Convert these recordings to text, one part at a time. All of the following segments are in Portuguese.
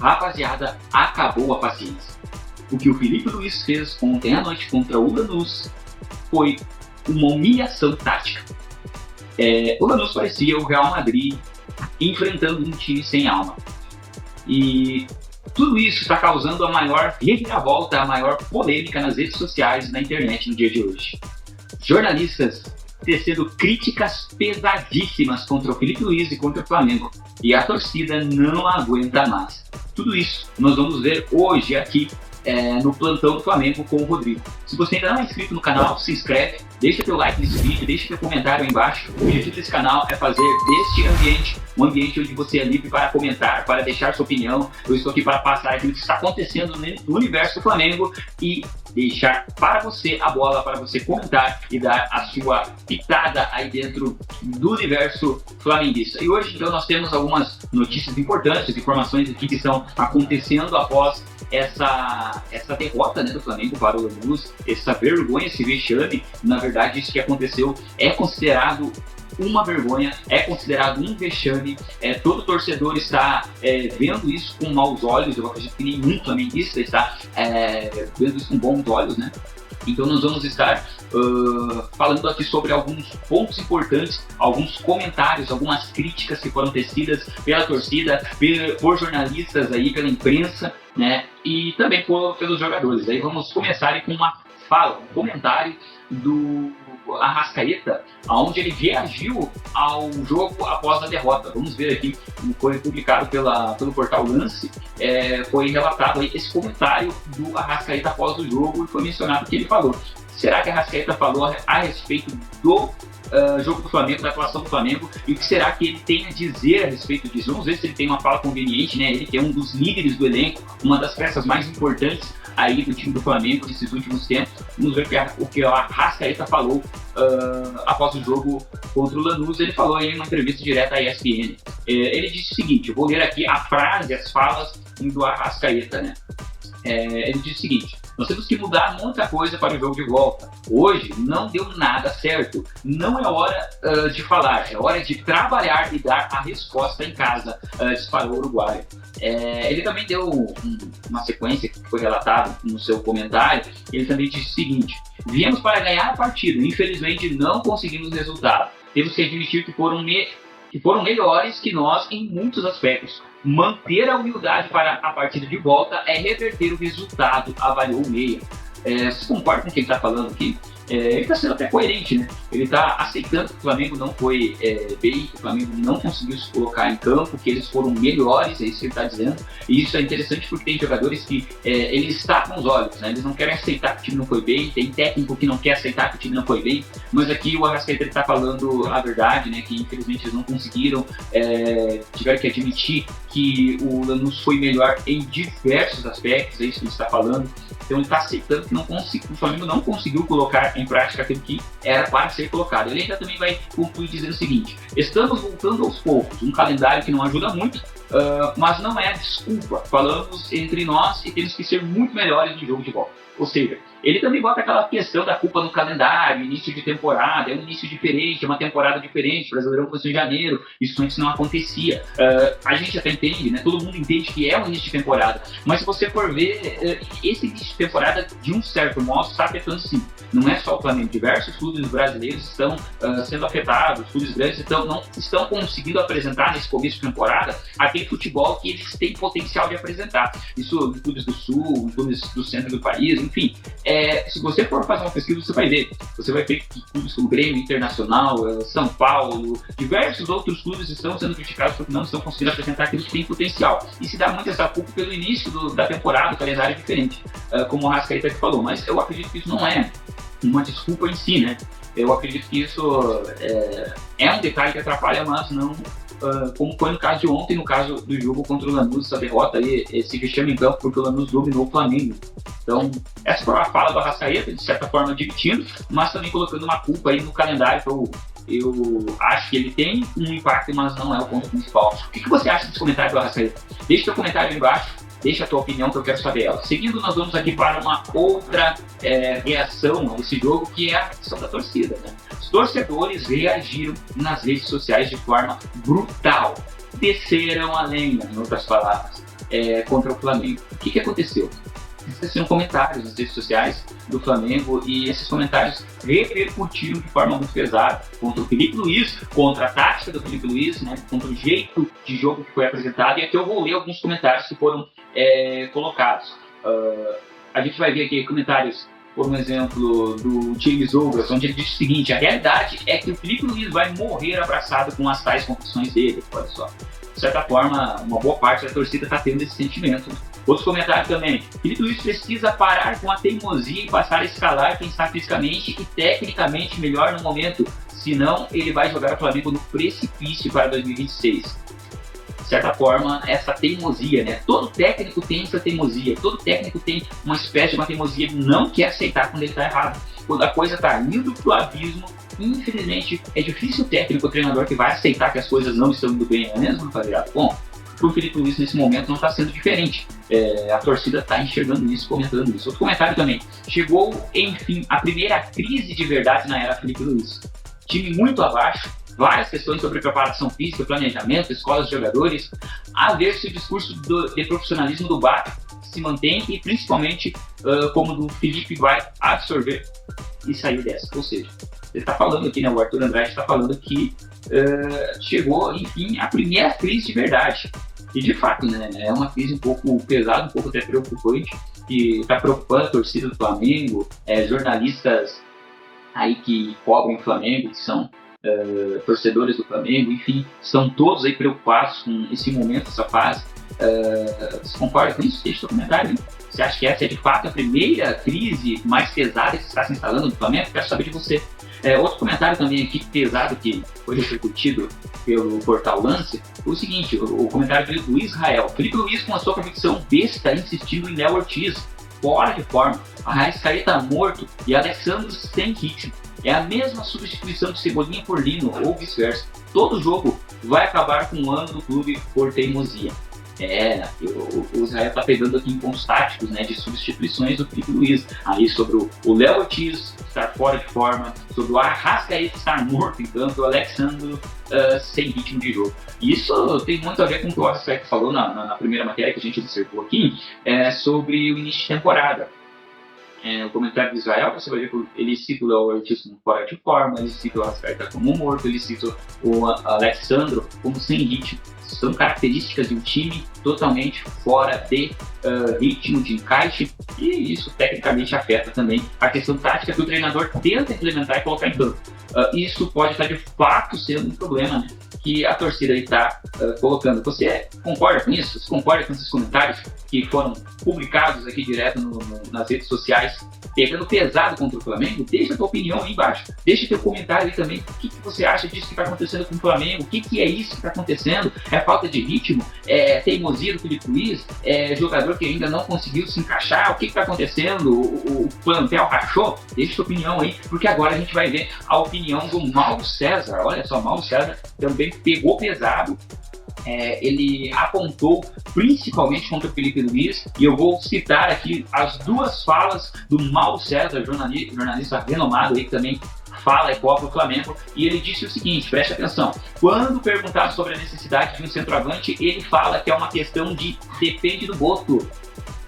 rapaziada, acabou a paciência. O que o Filipe Luís fez ontem à noite contra o Lanús foi uma humilhação tática. O Lanús parecia o Real Madrid enfrentando um time sem alma. E tudo isso está causando a maior reviravolta, a maior polêmica nas redes sociais e na internet no dia de hoje. Jornalistas tecendo críticas pesadíssimas contra o Filipe Luís e contra o Flamengo. E a torcida não aguenta mais. Tudo isso nós vamos ver hoje aqui no plantão do Flamengo com o Rodrigo. Se você ainda não é inscrito no canal, se inscreve, deixa teu like nesse vídeo, deixa teu comentário aí embaixo. O objetivo desse canal é fazer deste ambiente um ambiente onde você é livre para comentar, para deixar sua opinião. Eu estou aqui para passar aquilo que está acontecendo no universo do Flamengo e deixar para você a bola, para você comentar e dar a sua pitada aí dentro do universo flamenguista. E hoje, então, nós temos algumas notícias importantes, informações aqui que estão acontecendo após essa derrota, né, do Flamengo para o Lanús, essa vergonha, esse vexame. Na verdade, isso que aconteceu é considerado uma vergonha, é considerado um vexame. Todo torcedor está vendo isso com maus olhos. Eu acredito que nenhum flamenguista está vendo isso com bons olhos, né? Então nós vamos estar falando aqui sobre alguns pontos importantes, alguns comentários, algumas críticas que foram tecidas pela torcida, por jornalistas aí, pela imprensa, né? E também pelos jogadores. Aí vamos começar com uma fala, um comentário do Arrascaeta, onde ele reagiu ao jogo após a derrota. Vamos ver aqui, foi publicado pelo portal Lance, foi relatado aí esse comentário do Arrascaeta após o jogo e foi mencionado que ele falou. Será que a Arrascaeta falou a respeito do jogo do Flamengo, da atuação do Flamengo, e o que será que ele tem a dizer a respeito disso? Vamos ver se ele tem uma fala conveniente, né? Ele que é um dos líderes do elenco, uma das peças mais importantes aí do time do Flamengo nesses últimos tempos. Vamos ver o que a Arrascaeta falou após o jogo contra o Lanús. Ele falou em uma entrevista direta à ESPN. Ele disse o seguinte, eu vou ler aqui a frase, as falas do Arrascaeta, né? Ele disse o seguinte: nós temos que mudar muita coisa para o jogo de volta. Hoje não deu nada certo. Não é hora de falar, é hora de trabalhar e dar a resposta em casa, disparou o uruguaio. Ele também deu uma sequência que foi relatada no seu comentário. Ele também disse o seguinte: viemos para ganhar a partida, infelizmente não conseguimos resultado. Temos que admitir que foram melhores que nós em muitos aspectos. Manter a humildade para a partida de volta é reverter o resultado, avaliou o Meia. Vocês concordam com o que ele está falando aqui? Ele está sendo até coerente, né? Ele está aceitando que o Flamengo não foi bem, que o Flamengo não conseguiu se colocar em campo, que eles foram melhores, é isso que ele está dizendo. E isso é interessante porque tem jogadores que eles tapam os olhos, né? Eles não querem aceitar que o time não foi bem, tem técnico que não quer aceitar que o time não foi bem, mas aqui o Arrascaeta está falando a verdade, né? Que infelizmente eles não conseguiram, tiveram que admitir que o Lanús foi melhor em diversos aspectos, é isso que ele está falando. Então ele está aceitando que o Flamengo não conseguiu colocar em prática aquilo que era para ser colocado. Ele ainda também vai concluir dizendo o seguinte: estamos voltando aos poucos, um calendário que não ajuda muito, mas não é desculpa. Falamos entre nós e temos que ser muito melhores no jogo de volta. Ou seja, ele também bota aquela questão da culpa no calendário, início de temporada, é um início diferente, é uma temporada diferente, o Brasileirão começou em janeiro, isso antes não acontecia. A gente até entende, né? Todo mundo entende que é um início de temporada, mas se você for ver, esse início de temporada, de um certo modo, está afetando sim. Não é só o Flamengo, diversos clubes brasileiros estão sendo afetados, os clubes grandes não estão conseguindo apresentar nesse começo de temporada aquele futebol que eles têm potencial de apresentar. Isso em clubes do Sul, em clubes do centro do país, enfim. Se você for fazer uma pesquisa, você vai ver que clubes como Grêmio, Internacional, São Paulo, diversos outros clubes estão sendo criticados porque não estão conseguindo apresentar aquilo que tem potencial. E se dá muito essa culpa pelo início da temporada, o calendário é diferente, como o Arrascaeta aqui falou. Mas eu acredito que isso não é uma desculpa em si, né? Eu acredito que isso é um detalhe que atrapalha, mas não como foi no caso de ontem, no caso do jogo contra o Lanús, essa derrota aí, esse vexame em campo, porque o Lanús dominou o Flamengo. Então, essa foi a fala do Arrascaeta, de certa forma admitindo, mas também colocando uma culpa aí no calendário. Eu acho que ele tem um impacto, mas não é o ponto principal. O que você acha desse comentário do Arrascaeta? Deixa teu comentário aí embaixo, deixa a tua opinião que eu quero saber ela. Seguindo, nós vamos aqui para uma outra reação a esse jogo, que é a questão da torcida, né? Os torcedores reagiram nas redes sociais de forma brutal. Desceram a lenha, em outras palavras. contra o Flamengo. O que aconteceu? Existiam comentários nas redes sociais do Flamengo e esses comentários repercutiram de forma muito pesada contra o Felipe Luiz, contra a tática do Felipe Luiz, né, contra o jeito de jogo que foi apresentado. E aqui eu vou ler alguns comentários que foram colocados. A gente vai ver aqui comentários, por exemplo, do James Douglas, onde ele diz o seguinte: a realidade é que o Felipe Luiz vai morrer abraçado com as tais confissões dele. Olha só, de certa forma, uma boa parte da torcida está tendo esse sentimento. Outros comentários também: Felipe Luiz precisa parar com a teimosia e passar a escalar quem está fisicamente e tecnicamente melhor no momento, senão ele vai jogar o Flamengo no precipício para 2026. De certa forma, essa teimosia, né? Todo técnico tem essa teimosia, todo técnico tem uma espécie de uma teimosia, não quer aceitar quando ele está errado. Quando a coisa está indo para o abismo, infelizmente, é difícil o técnico, o treinador que vai aceitar que as coisas não estão indo bem, não é mesmo, rapaziada? Bom, o Felipe Luiz nesse momento não está sendo diferente. A torcida está enxergando isso, comentando isso. Outro comentário também: chegou, enfim, a primeira crise de verdade na era Felipe Luiz. Time muito abaixo, várias questões sobre preparação física, planejamento, escolas de jogadores, a ver se o discurso de profissionalismo do Bach se mantém e principalmente como o do Felipe vai absorver e sair dessa. Ou seja, ele está falando aqui, né, o Arthur Andrade está falando que chegou, enfim, a primeira crise de verdade. E de fato, né, é uma crise um pouco pesada, um pouco até preocupante, que está preocupando a torcida do Flamengo, jornalistas aí que cobrem o Flamengo, que são torcedores do Flamengo, enfim, estão todos aí preocupados com esse momento, essa fase. Você concorda com isso? Deixa o seu comentário, hein? Você acha que essa é de fato a primeira crise mais pesada que está se instalando no Flamengo? Quero saber de você. Outro comentário também aqui pesado que foi repercutido pelo portal Lance foi o seguinte: o comentário do Israel. Felipe Luiz, com a sua convicção besta, insistindo em Léo Ortiz fora de forma, Arrascaeta morto e Alexandre sem ritmo. É a mesma substituição de Cebolinha por Lino, ou vice-versa. Todo jogo vai acabar com um ano do clube por teimosia. O Israel está pegando aqui em pontos táticos, né, de substituições do Felipe Luiz. Aí sobre o Léo Ortiz estar fora de forma, sobre o Arrascaeta estar morto em campo, o Alexandre sem ritmo de jogo. E isso tem muito a ver com o que o Arrascaeta falou na primeira matéria que a gente observou aqui, sobre o início de temporada. O comentário de Israel, você vai ver que ele cita o Léo Ortiz como fora de forma, ele cita o Arrascaeta como morto, ele cita o Alexandre como sem ritmo. São características de um time totalmente fora de ritmo, de encaixe, e isso tecnicamente afeta também a questão tática que o treinador tenta implementar e colocar em campo. Isso pode estar de fato sendo um problema, né, que a torcida está colocando. Você concorda com isso? Você concorda com esses comentários que foram publicados aqui direto nas redes sociais, pegando pesado contra o Flamengo? Deixa a tua opinião aí embaixo. Deixa teu comentário aí também. O que você acha disso que está acontecendo com o Flamengo? O que é isso que está acontecendo? É falta de ritmo? É teimosia do Felipe Luiz? É jogador que ainda não conseguiu se encaixar? O que está acontecendo? O plantel rachou? Deixa tua opinião aí, porque agora a gente vai ver a opinião do Mauro César. Olha só, Mauro César também pegou pesado. Ele apontou principalmente contra o Felipe Luiz, e eu vou citar aqui as duas falas do Mauro César, jornalista renomado aí, que também fala e cobra o Flamengo, e ele disse o seguinte, preste atenção: quando perguntado sobre a necessidade de um centroavante, ele fala que é uma questão de depende do Boto.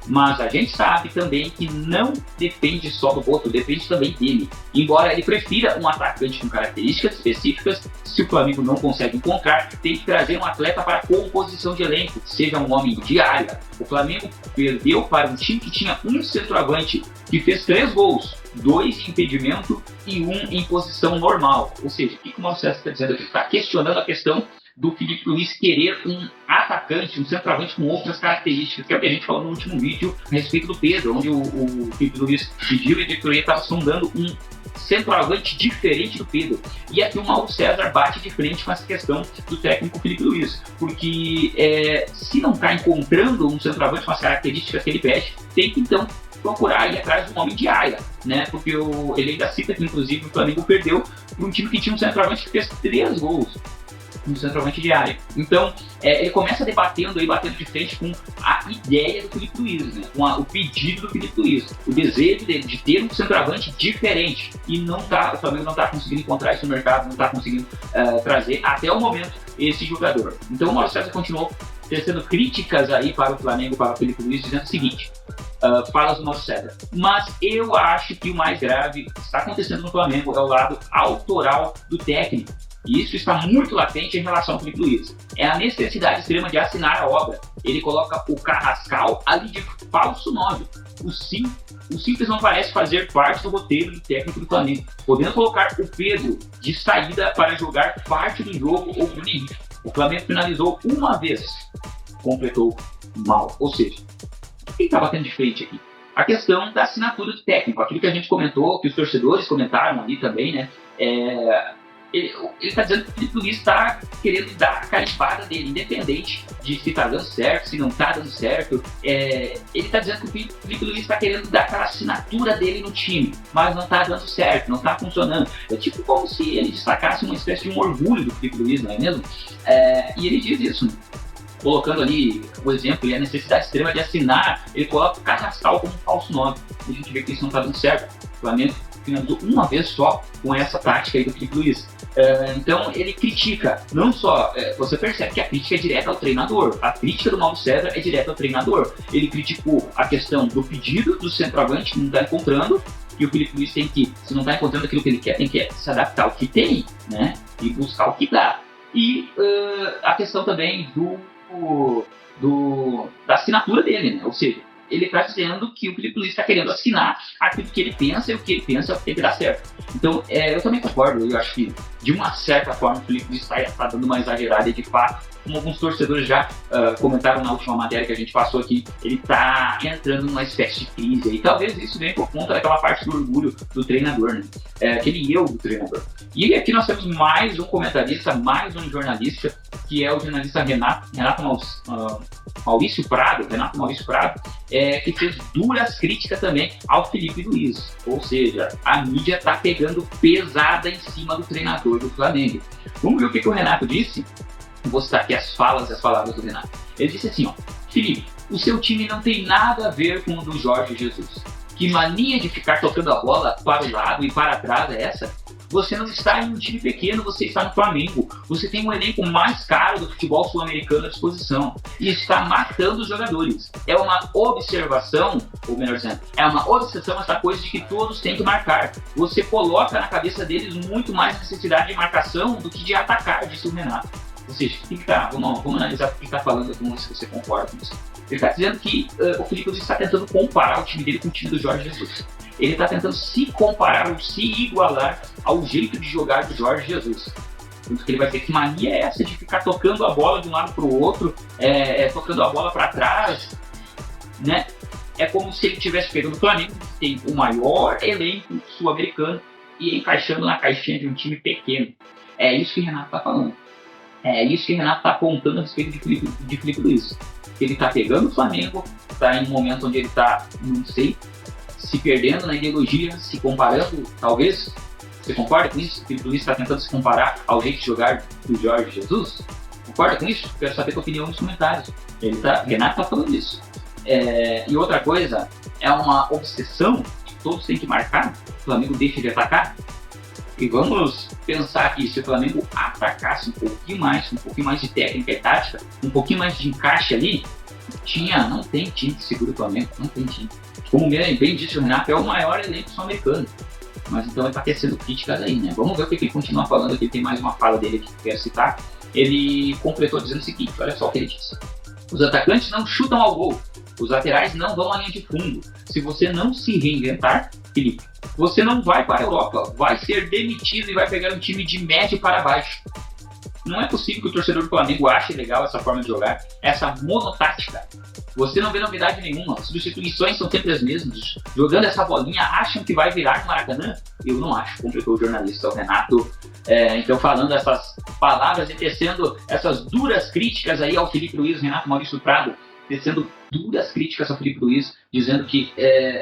Mas a gente sabe também que não depende só do Boto, depende também dele. Embora ele prefira um atacante com características específicas, se o Flamengo não consegue encontrar, tem que trazer um atleta para a composição de elenco, seja um homem de área. O Flamengo perdeu para um time que tinha um centroavante que fez 3 gols, 2 em impedimento e 1 em posição normal. Ou seja, o que o Mauro César está dizendo aqui? Está questionando a questão do Felipe Luiz querer um atacante, um centroavante com outras características, que é o que a gente falou no último vídeo a respeito do Pedro, onde o Felipe Luiz pediu e a diretoria estava sondando um centroavante diferente do Pedro. E aqui o Mauro César bate de frente com essa questão do técnico Felipe Luiz, porque se não está encontrando um centroavante com as características que ele pede, tem que então procurar ir atrás de um homem de área, né? Porque ele ainda cita que inclusive o Flamengo perdeu para um time que tinha um centroavante que fez 3 gols. Um centroavante de área. Então, ele começa batendo de frente com a ideia do Felipe Luiz, né? Com o pedido do Felipe Luiz, o desejo dele de ter um centroavante diferente. E o Flamengo não está conseguindo encontrar isso no mercado, não está conseguindo trazer até o momento esse jogador. Então o Mauro César continuou tecendo críticas aí para o Flamengo, para o Felipe Luiz, dizendo o seguinte, falas do Mauro César, mas eu acho que o mais grave está acontecendo no Flamengo é o lado autoral do técnico. E isso está muito latente em relação ao Felipe Luiz. É a necessidade extrema de assinar a obra. Ele coloca o Carrascal ali de falso 9. O simples não parece fazer parte do roteiro do técnico do Flamengo, podendo colocar o Pedro de saída para jogar parte do jogo ou do Henrique. O Flamengo finalizou uma vez, completou mal. Ou seja, o que está batendo de frente aqui? A questão da assinatura do técnico, aquilo que a gente comentou, que os torcedores comentaram ali também, né? Ele está dizendo que o Felipe Luiz está querendo dar a carimbada dele, independente de se está dando certo, se não está dando certo. Ele está dizendo que o Felipe Luiz está querendo dar aquela assinatura dele no time, mas não está dando certo, não está funcionando. É tipo como se ele destacasse uma espécie de um orgulho do Felipe Luiz, não é mesmo? E ele diz isso, né? Colocando ali o exemplo e a necessidade extrema de assinar, ele coloca o Carrascal como falso 9. A gente vê que isso não está dando certo. O Flamengo finalizou uma vez só com essa tática aí do Felipe Luiz. Então ele critica, não só, você percebe que a crítica é direta ao treinador, a crítica do Mauro César é direta ao treinador. Ele criticou a questão do pedido do centroavante que não está encontrando, e o Felipe Luiz tem que, se não está encontrando aquilo que ele quer, tem que se adaptar ao que tem, né, e buscar o que dá. E a questão também da assinatura dele, né, ou seja, ele está dizendo que o Felipe Luiz está querendo assinar aquilo que ele pensa, e o que ele pensa é o que tem que dar certo. Então, eu também concordo, eu acho que, de uma certa forma, o Felipe Luiz está dando uma exagerada, e de fato, como alguns torcedores já comentaram na última matéria que a gente passou aqui, ele está entrando numa espécie de crise, e talvez isso venha por conta daquela parte do orgulho do treinador, né? Aquele eu do treinador. E aqui nós temos mais um comentarista, mais um jornalista, que é o jornalista Renato Maurício Prado, que fez duras críticas também ao Felipe Luiz. Ou seja, a mídia está pegando pesada em cima do treinador do Flamengo. Vamos ver o que o Renato disse? Vou citar aqui as falas e as palavras do Renato. Ele disse assim, Felipe, o seu time não tem nada a ver com o do Jorge Jesus. Que mania de ficar tocando a bola para o lado e para trás é essa? Você não está em um time pequeno, você está no Flamengo. Você tem um elenco mais caro do futebol sul-americano à disposição. E está matando os jogadores. É uma observação, ou melhor dizendo, é uma obsessão essa coisa de que todos têm que marcar. Você coloca na cabeça deles muito mais necessidade de marcação do que de atacar, disse o Renato. Ou seja, vamos analisar o que está falando, vamos ver se você concorda com isso. Ele está dizendo que o Felipe Luiz está tentando comparar o time dele com o time do Jorge Jesus. Ele está tentando se comparar ou se igualar ao jeito de jogar do Jorge Jesus. Tanto que ele vai ter que mania é essa de ficar tocando a bola de um lado para o outro, tocando a bola para trás, né? É como se ele estivesse pegando o Flamengo, que tem o maior elenco sul-americano, e encaixando na caixinha de um time pequeno. É isso que o Renato está falando. É isso que o Renato está apontando a respeito de Felipe Luiz. Ele está pegando o Flamengo, está em um momento onde ele está, não sei, se perdendo na ideologia, se comparando, talvez. Você concorda com isso? O Felipe Luiz está tentando se comparar ao jeito de jogar do Jorge Jesus? Concorda com isso? Quero saber a tua opinião nos comentários. Renato está falando isso. E outra coisa, é uma obsessão que todos têm que marcar, o Flamengo deixa de atacar. E vamos pensar que se o Flamengo atacasse um pouquinho mais de técnica e tática, um pouquinho mais de encaixe ali, não tem time que segura o Flamengo, não tem time. Como bem disse o Renato, é o maior elenco sul-americano. Mas então ele está tecendo críticas aí, né? Vamos ver o que ele continua falando aqui, tem mais uma fala dele aqui que eu quero citar. Ele completou dizendo o seguinte, olha só o que ele disse. Os atacantes não chutam ao gol, os laterais não vão à linha de fundo. Se você não se reinventar, Felipe, você não vai para a Europa, vai ser demitido e vai pegar um time de médio para baixo. Não é possível que o torcedor do Flamengo ache legal essa forma de jogar, essa monotática. Você não vê novidade nenhuma, as substituições são sempre as mesmas. Jogando essa bolinha, acham que vai virar no Maracanã? Eu não acho, completou o jornalista, o Renato. Então, falando essas palavras e tecendo essas duras críticas aí ao Felipe Luiz, Renato Maurício Prado, tecendo duras críticas ao Felipe Luiz, dizendo que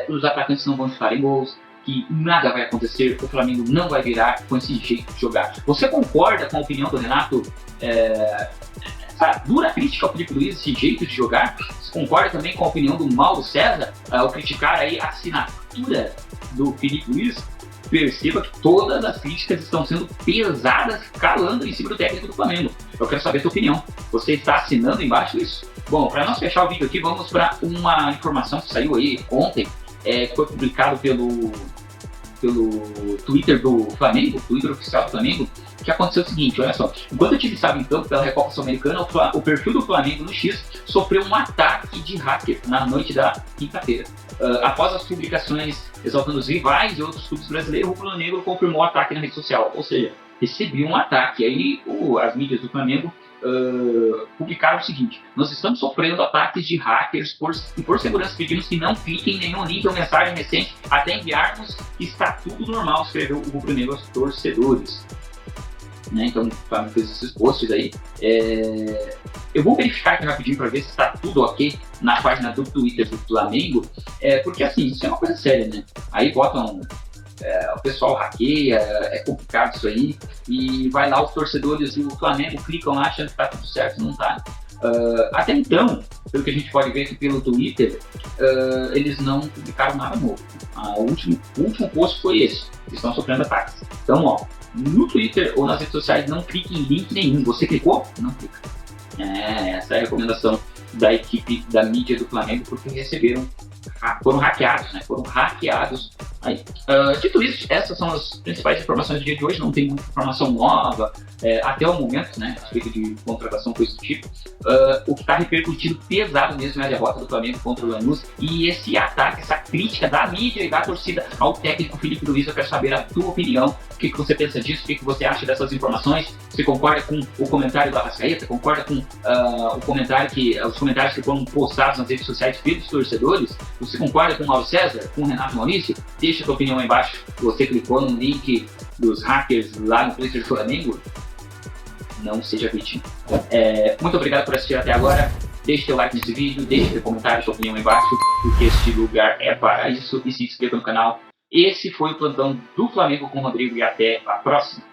os atacantes não vão chutar em gols, que nada vai acontecer, o Flamengo não vai virar com esse jeito de jogar. Você concorda com a opinião do Renato? Essa dura crítica ao Felipe Luiz, esse jeito de jogar? Você concorda também com a opinião do Mauro César, ao criticar aí a assinatura do Felipe Luiz? perceba que todas as críticas estão sendo pesadas, calando em cima do técnico do Flamengo. Eu quero saber a sua opinião. Você está assinando embaixo isso? Bom, para nós fechar o vídeo aqui, vamos para uma informação que saiu aí ontem, que foi publicado pelo Twitter do Flamengo, Twitter oficial do Flamengo, que aconteceu o seguinte, olha só, enquanto o time estava em campo pela Recopa Sul-Americana, o perfil do Flamengo no X sofreu um ataque de hacker na noite da quinta-feira. Após as publicações exaltando os rivais e outros clubes brasileiros, o rubro-negro confirmou o ataque na rede social, ou seja, recebeu um ataque. Aí as mídias do Flamengo publicaram o seguinte: nós estamos sofrendo ataques de hackers e por segurança pedimos que não cliquem em nenhum link ou mensagem recente até enviarmos que está tudo normal, escreveu o rubro-negro aos torcedores. Né? Então, o Flamengo fez esses posts aí. Eu vou verificar aqui rapidinho para ver se está tudo ok na página do Twitter do Flamengo, porque assim, isso é uma coisa séria, né? Aí botam, o pessoal hackeia, é complicado isso aí, e vai lá os torcedores do Flamengo clicam lá achando que está tudo certo, não está. Até então, pelo que a gente pode ver aqui pelo Twitter, eles não publicaram nada novo. O último post foi esse: estão sofrendo ataques. Então, ó, no Twitter ou nas redes sociais, não clique em link nenhum. Você clicou? Não clica. Essa é a recomendação da equipe da mídia do Flamengo, porque foram hackeados, né? Foram hackeados aí. Dito isso, essas são as principais informações do dia de hoje. Não tem muita informação nova até o momento, né? A respeito de contratação, coisa do tipo. O que está repercutindo pesado mesmo é a derrota do Flamengo contra o Lanús e esse ataque, essa crítica da mídia e da torcida ao técnico Filipe Luiz. Eu quero saber a tua opinião. O que você pensa disso? O que você acha dessas informações? Você concorda com o comentário do Arrascaeta? Concorda com os comentários que foram postados nas redes sociais pelos torcedores? Você concorda com o Mauro César? Com o Renato Maurício? Deixa a tua opinião aí embaixo. Você clicou no link dos hackers lá no Twitter do Flamengo? Não seja vítima. Muito obrigado por assistir até agora. Deixe teu like nesse vídeo, deixe teu comentário, sua opinião aí embaixo, porque este lugar é para isso, e se inscreva no canal. Esse foi o plantão do Flamengo com o Rodrigo e até a próxima.